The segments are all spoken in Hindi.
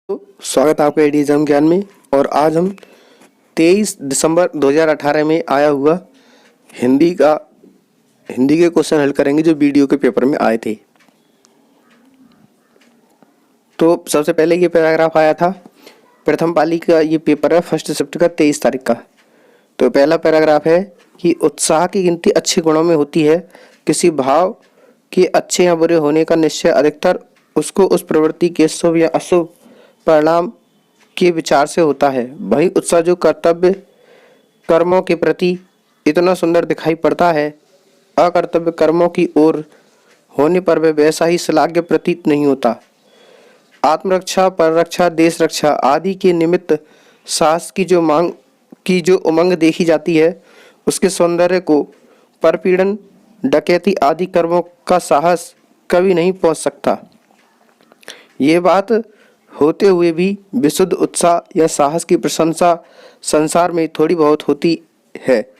तो स्वागत है आपका एडीएम ज्ञान में। और आज हम 23 दिसंबर 2018 में आया हुआ हिंदी के क्वेश्चन हल करेंगे जो वीडियो के पेपर में आए थे। तो सबसे पहले ये पैराग्राफ आया था, प्रथम पाली का ये पेपर है फर्स्ट शिफ्ट का 23 तारीख का। तो पहला पैराग्राफ है कि उत्साह की गिनती अच्छे गुणों में होती है। किसी भाव के अच्छे या बुरे होने का निश्चय अधिकतर उसको उस प्रवृत्ति के शुभ या अशुभ परिणाम के विचार से होता है। वही उत्साह जो कर्तव्य कर्मों के प्रति इतना सुंदर दिखाई पड़ता है, अकर्तव्य कर्मों की ओर होने पर वह वैसा ही श्लाघ्य प्रतीत नहीं होता। आत्मरक्षा, पररक्षा, देश रक्षा आदि के निमित्त साहस की जो उमंग देखी जाती है, उसके सौंदर्य को परपीड़न, डकैती आदि कर्मों का साहस कभी नहीं पहुंच सकता। ये बात होते हुए भी विशुद्ध उत्साह या साहस की प्रशंसा संसार में थोड़ी बहुत होती है।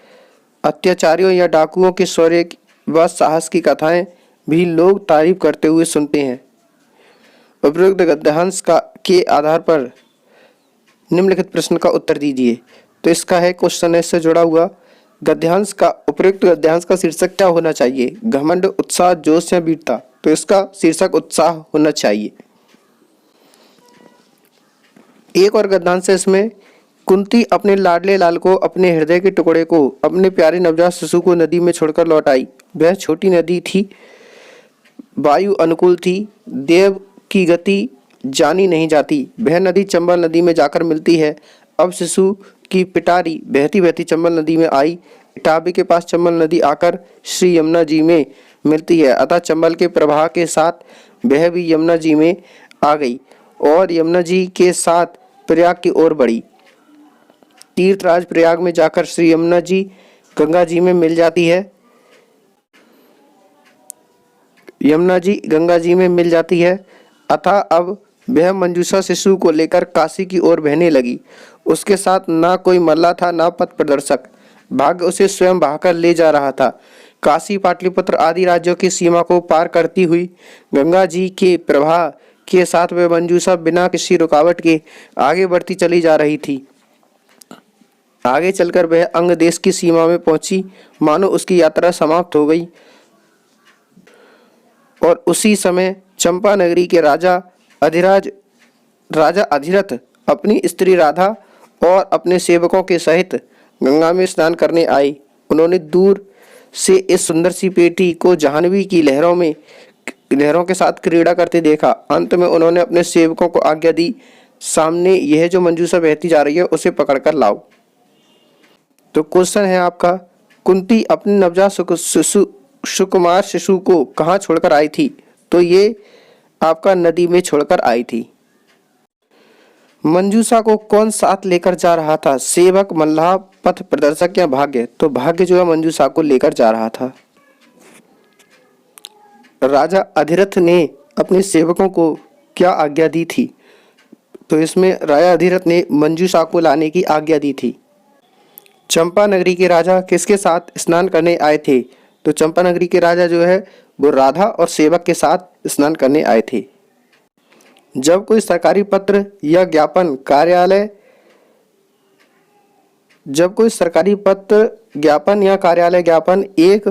अत्याचारियों या डाकुओं के शौर्य व साहस की कथाएं भी लोग तारीफ करते हुए सुनते हैं। उपरोक्त गद्यांश के आधार पर निम्नलिखित प्रश्न का उत्तर दीजिए। तो इसका है क्वेश्चन से जुड़ा हुआ गद्यांश का उपरोक्त गद्यांश का शीर्षक क्या होना चाहिए? घमंड, उत्साह, जोश या वीरता? तो इसका शीर्षक उत्साह होना चाहिए। एक और गद्यांश है इसमें, कुंती अपने लाडले लाल को, अपने हृदय के टुकड़े को, अपने प्यारे नवजात शिशु को नदी में छोड़कर लौट आई। वह छोटी नदी थी, वायु अनुकूल थी, देव की गति जानी नहीं जाती। वह नदी चंबल नदी में जाकर मिलती है। अब शिशु की पिटारी बहती बहती चंबल नदी में आई। इटाबे के पास चंबल नदी आकर श्री यमुना जी में मिलती है, अतः चंबल के प्रवाह के साथ वह भी यमुना जी में आ गई और यमुना जी के साथ प्रयाग की ओर बढ़ी। तीर्थराज प्रयाग में जाकर श्री यमुना जी गंगा जी में मिल जाती है। यमुना जी गंगा जी में मिल जाती है, अतः अब वह मंजूषा शिशु को लेकर काशी की ओर बहने लगी। उसके साथ ना कोई मल्ला था, ना पथ प्रदर्शक। भाग्य उसे स्वयं बहाकर ले जा रहा था। काशी, पाटलिपुत्र आदि राज्यों की सीमा को पार करती हुई गंगा जी के प्रवाह के साथ वह मंजूषा बिना किसी रुकावट के आगे बढ़ती चली जा रही थी। आगे चलकर वह अंग देश की सीमा में पहुंची, मानो उसकी यात्रा समाप्त हो गई। और उसी समय चंपा नगरी के राजा अधिरथ अपनी स्त्री राधा और अपने सेवकों के सहित गंगा में स्नान करने आए। उन्होंने दूर से इस सुंदर सी बेटी को जाह्नवी की लहरों के साथ क्रीड़ा करते देखा। अंत में उन्होंने अपने सेवकों को आज्ञा दी, सामने यह जो मंजूषा बहती जा रही है उसे पकड़कर लाओ। तो क्वेश्चन है आपका, कुंती अपने नवजात सुकुमार शिशु को कहाँ छोड़कर आई थी? तो ये आपका नदी में छोड़कर आई थी। मंजूषा को कौन साथ लेकर जा रहा था? सेवक, मल्लाह, पथ प्रदर्शक या भाग्य? तो भाग्य जो है मंजूषा को लेकर जा रहा था। राजा अधिरथ ने अपने सेवकों को क्या आज्ञा दी थी? तो इसमें राजा अधिरथ ने मंजूषा को लाने की आज्ञा दी थी। चंपा नगरी के राजा किसके साथ स्नान करने आए थे? तो चंपा नगरी के राजा जो है वो राधा और सेवक के साथ स्नान करने आए थे। जब कोई सरकारी पत्र या ज्ञापन कार्यालय ज्ञापन एक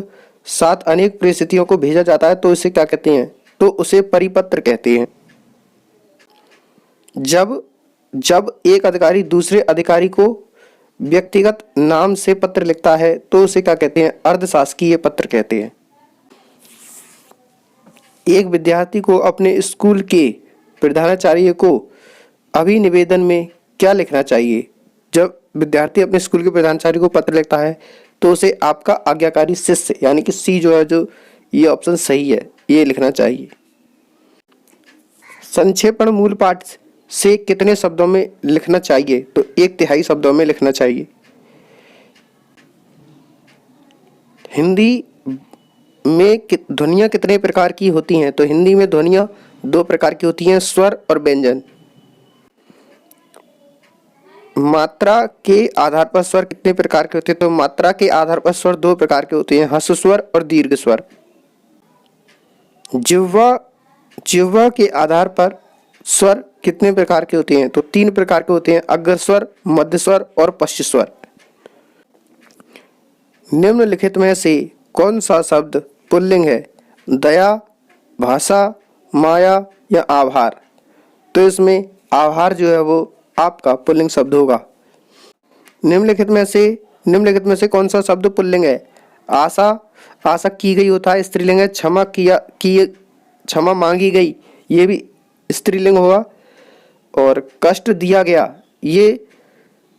साथ अनेक परिस्थितियों को भेजा जाता है तो इसे क्या कहते हैं? तो उसे परिपत्र कहते हैं। जब एक अधिकारी दूसरे अधिकारी को व्यक्तिगत नाम से पत्र लिखता है तो उसे क्या कहते हैं? अर्धशासकीय पत्र कहते हैं। एक विद्यार्थी को अपने स्कूल के प्रधानाचार्य को अभिनिवेदन में क्या लिखना चाहिए? जब विद्यार्थी अपने स्कूल के प्रधानाचार्य को पत्र लिखता है तो उसे आपका आज्ञाकारी शिष्य यानी कि सी जो है, जो ये ऑप्शन सही है, ये लिखना चाहिए। संक्षेपण मूल पाठ से कितने शब्दों में लिखना चाहिए? तो 1/3 शब्दों में लिखना चाहिए। हिंदी में ध्वनियाँ कितने प्रकार की होती हैं? तो हिंदी में ध्वनियाँ 2 प्रकार की होती हैं, स्वर और व्यंजन। मात्रा के आधार पर स्वर कितने प्रकार के होते हैं? तो मात्रा के आधार पर स्वर 2 प्रकार के होते हैं, ह्रस्व स्वर और दीर्घ स्वर। जिह्वा के आधार पर स्वर कितने प्रकार के होते हैं? तो 3 प्रकार के होते हैं, अग्रस्वर, मध्यस्वर और पश्चस्वर। निम्नलिखित में से कौन सा शब्द पुल्लिंग है? दया, भाषा, माया या आभार? तो इसमें आभार जो है वो आपका पुल्लिंग शब्द होगा। निम्नलिखित में से कौन सा शब्द पुल्लिंग है? आशा, आशा की गई होता है, स्त्रीलिंग है। क्षमा मांगी गई, ये भी स्त्रीलिंग होगा। और कष्ट दिया गया, ये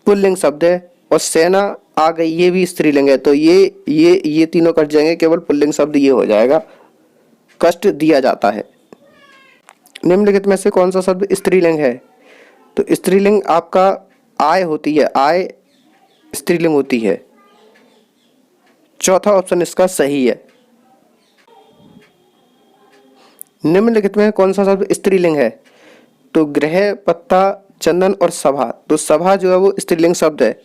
पुल्लिंग शब्द है। और सेना आ गई, ये भी स्त्रीलिंग है। तो ये तीनों कट जाएंगे, केवल पुल्लिंग शब्द ये हो जाएगा, कष्ट दिया जाता है। निम्नलिखित में से कौन सा शब्द स्त्रीलिंग है? तो स्त्रीलिंग आपका आय होती है, आय स्त्रीलिंग होती है। चौथा ऑप्शन इसका सही है। निम्नलिखित में कौन सा शब्द स्त्रीलिंग है? तो गृह, पत्ता, चंदन और सभा। तो सभा जो है वो स्त्रीलिंग शब्द है।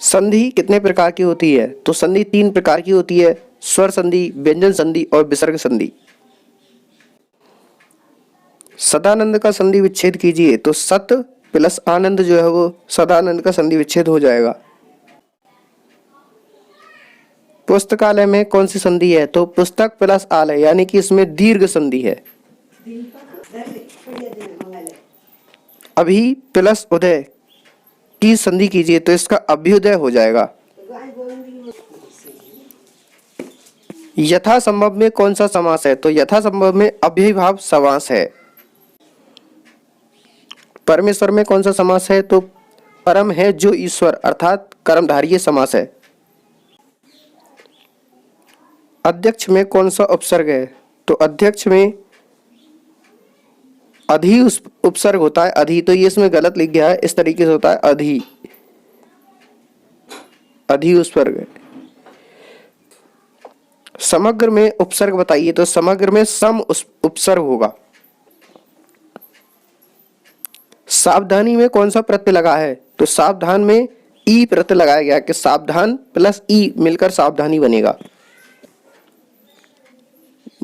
संधि कितने प्रकार की होती है? तो संधि 3 प्रकार की होती है, स्वर संधि, व्यंजन संधि और विसर्ग संधि। सदानंद का संधि विच्छेद कीजिए। तो सत प्लस आनंद जो है वो सदानंद का संधि विच्छेद हो जाएगा। पुस्तकालय में कौन सी संधि है? तो पुस्तक प्लस आलय, यानी कि इसमें दीर्घ संधि है। अभी प्लस उदय की संधि कीजिए, तो इसका अभ्युदय हो जाएगा। यथासंभव में कौन सा समास है? तो यथासंभव में अव्ययीभाव समास है। परमेश्वर में कौन सा समास है? तो परम है जो ईश्वर, अर्थात कर्मधारय समास है। अध्यक्ष में कौन सा उपसर्ग है? तो अध्यक्ष में अधि उपसर्ग होता है, अधि। तो ये इसमें गलत लिख गया है, इस तरीके से होता है अधि, अधि उपसर्ग है। समग्र में उपसर्ग बताइए। तो समग्र में सम उपसर्ग होगा। सावधानी में कौन सा प्रत्यय लगा है? तो सावधान में ई प्रत्यय लगाया गया कि सावधान प्लस ई मिलकर सावधानी बनेगा।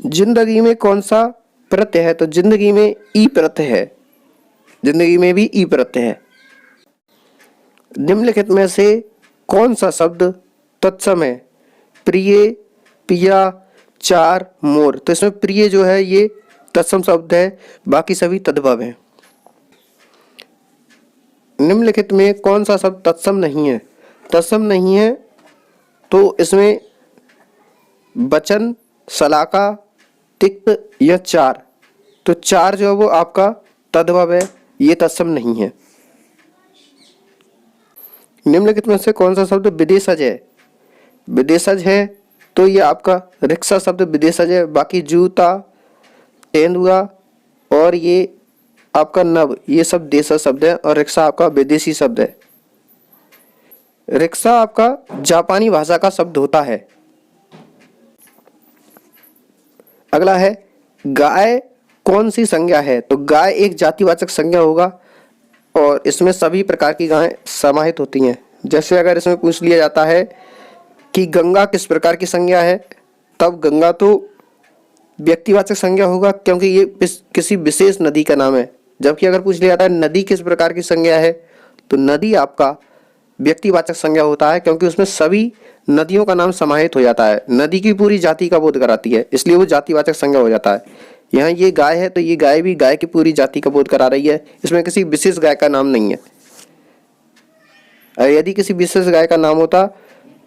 जिंदगी में कौन सा प्रत्यय है? तो जिंदगी में ई प्रत्यय है, जिंदगी में भी ई प्रत्यय है। निम्नलिखित में से कौन सा शब्द तत्सम है? प्रिय, पिया, चार, मोर। तो इसमें प्रिय जो है ये तत्सम शब्द है, बाकी सभी तद्भव हैं। निम्नलिखित में कौन सा शब्द तत्सम नहीं है? तत्सम नहीं है तो इसमें वचन, शलाका, तिक्त या चार। तो चार जो है वो आपका तद्भव है, ये तत्सम नहीं है। निम्नलिखित में से कौन सा शब्द विदेशज है? विदेशज है तो ये आपका रिक्शा शब्द विदेशज है। बाकी जूता, तेंदुआ और ये आपका नव, ये सब देशज शब्द है। और रिक्शा आपका विदेशी शब्द है। रिक्शा आपका जापानी भाषा का शब्द होता है। अगला है गाय कौन सी संज्ञा है? तो गाय एक जातिवाचक संज्ञा होगा और इसमें सभी प्रकार की गायें समाहित होती हैं। जैसे अगर इसमें पूछ लिया जाता है कि गंगा किस प्रकार की संज्ञा है, तब गंगा तो व्यक्तिवाचक संज्ञा होगा क्योंकि ये किसी विशेष नदी का नाम है। जबकि अगर पूछ लिया जाता है नदी किस प्रकार की संज्ञा है, तो नदी आपका व्यक्तिवाचक संज्ञा होता है क्योंकि उसमें सभी नदियों का नाम समाहित हो जाता है। नदी की पूरी जाति का बोध कराती है, इसलिए वो जातिवाचक संज्ञा हो जाता है। यहाँ ये गाय है तो ये गाय भी गाय की पूरी जाति का बोध करा रही है, इसमें किसी विशेष गाय का नाम नहीं है। यदि किसी विशेष गाय का नाम होता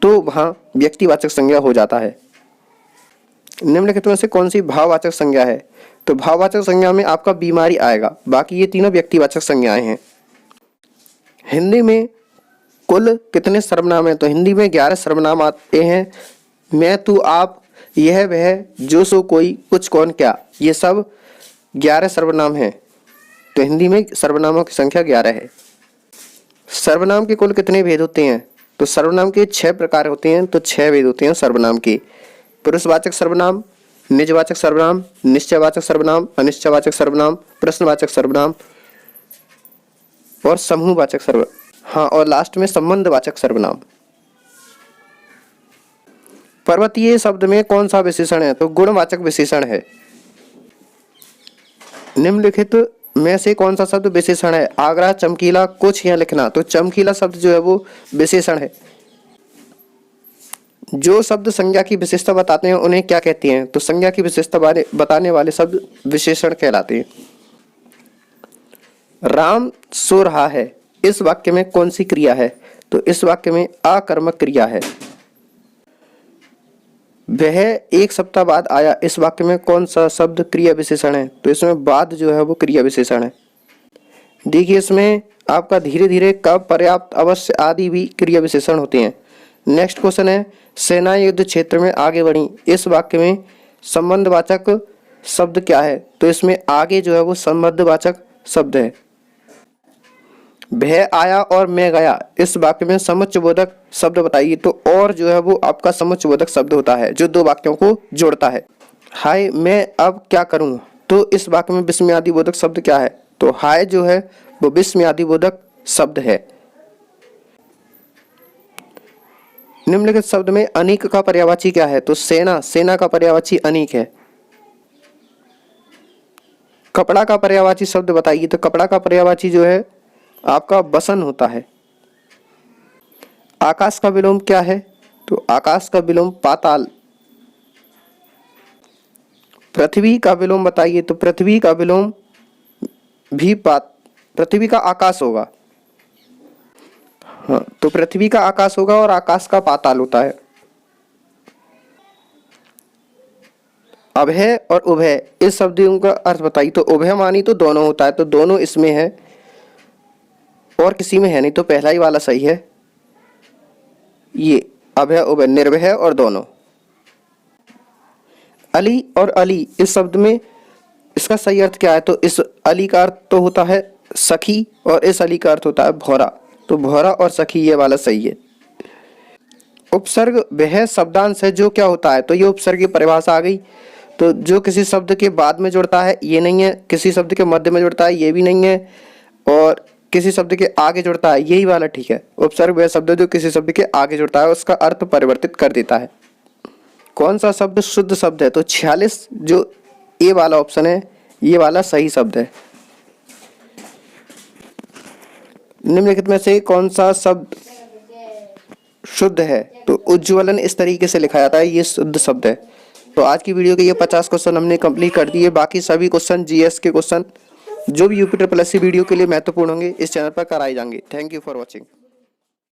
तो वहाँ व्यक्तिवाचक संज्ञा हो जाता है। निम्नलिखित में से कौन सी भाववाचक संज्ञा है? तो भाववाचक संज्ञा में आपका बीमारी आएगा, बाकी ये तीनों व्यक्तिवाचक संज्ञाएं हैं। हिंदी में कुल कितने सर्वनाम हैं? तो हिंदी में 11 सर्वनाम आते हैं। मैं, तू, आप, यह, वह, जो, सो, कोई, कुछ, कौन, क्या, ये सब 11 सर्वनाम हैं। तो हिंदी में सर्वनामों की संख्या 11 है। सर्वनाम के कुल कितने भेद होते हैं? तो सर्वनाम के 6 प्रकार होते हैं। तो 6 भेद होते हैं सर्वनाम के। पुरुषवाचक सर्वनाम, निजवाचक सर्वनाम, निश्चयवाचक सर्वनाम, अनिश्चयवाचक सर्वनाम, प्रश्नवाचक सर्वनाम और समूहवाचक सर्वनाम। हाँ, और लास्ट में संबंधवाचक सर्वनाम। पर्वतीय शब्द में कौन सा विशेषण है? तो गुणवाचक विशेषण है। निम्नलिखित में से कौन सा शब्द विशेषण है? आगरा, चमकीला, कुछ या लिखना। तो चमकीला शब्द जो है वो विशेषण है। जो शब्द संज्ञा की विशेषता बताते हैं उन्हें क्या कहते हैं? तो संज्ञा की विशेषता बताने वाले शब्द विशेषण कहलाते हैं। राम सो रहा है, इस वाक्य में कौन सी क्रिया है? तो इस वाक्य में आकर्मक क्रिया है। वह एक सप्ताह बाद आया, इस वाक्य में कौन सा शब्द क्रिया विशेषण है? तो इसमें बाद जो है वो क्रिया विशेषण है। देखिए इसमें आपका धीरे धीरे, कब, पर्याप्त, अवश्य आदि भी क्रिया विशेषण होते हैं। नेक्स्ट क्वेश्चन है, सेना युद्ध क्षेत्र में आगे बढ़ी, इस वाक्य में संबंधवाचक शब्द क्या है? तो इसमें आगे जो है वो संबंधवाचक शब्द है। वह आया और मैं गया, इस वाक्य में समुच्चयबोधक शब्द बताइए। तो और जो है वो आपका समुच्चयबोधक शब्द होता है जो दो वाक्यों को जोड़ता है। हाय मैं अब क्या करूं, तो इस वाक्य में विस्मयादिबोधक शब्द क्या है? तो हाय जो है वो विस्मयादिबोधक शब्द है। निम्नलिखित शब्द में अनीक का पर्यायवाची क्या है? तो सेना, सेना का पर्यायवाची अनीक है। कपड़ा का पर्यायवाची शब्द बताइए। तो कपड़ा का पर्यायवाची जो है आपका वसन होता है। आकाश का विलोम क्या है? तो आकाश का विलोम पाताल। पृथ्वी का विलोम बताइए। तो पृथ्वी का विलोम भी पृथ्वी का आकाश होगा। हाँ, तो पृथ्वी का आकाश होगा और आकाश का पाताल होता है। अभय और उभय, इस शब्दों का अर्थ बताइए। तो उभय मानी तो दोनों होता है, तो दोनों इसमें है और किसी में है नहीं, तो पहला ही वाला सही है। ये अभय, उभय, निर्भय और दोनों। अली और अली, इस शब्द में इसका सही अर्थ क्या है? तो इस अली का अर्थ तो होता है सखी और इस अली का अर्थ होता है भौरा। तो भौरा और सखी ये वाला सही है। उपसर्ग वह शब्दांश है जो क्या होता है? तो ये उपसर्ग की परिभाषा आ गई। तो जो किसी शब्द के बाद में जुड़ता है ये नहीं है, किसी शब्द के मध्य में जुड़ता है ये भी नहीं है, और किसी शब्द के आगे जुड़ता है यही वाला ठीक है। उपसर्ग वह शब्द जो किसी शब्द के आगे जुड़ता है उसका अर्थ परिवर्तित कर देता है। कौन सा शब्द शुद्ध शब्द है? तो 46 जो ए वाला ऑप्शन है ये वाला सही शब्द है। निम्नलिखित में से कौन सा शब्द शुद्ध है? तो उज्ज्वलन इस तरीके से लिखा जाता है, ये शुद्ध शब्द है। तो आज की वीडियो के ये 50 क्वेश्चन हमने कंप्लीट कर दिए। बाकी सभी क्वेश्चन जीएस के क्वेश्चन जो भी यूपी ट्रिपल एससी वीडियो के लिए महत्वपूर्ण होंगे इस चैनल पर कराए जाएंगे। Thank you for watching.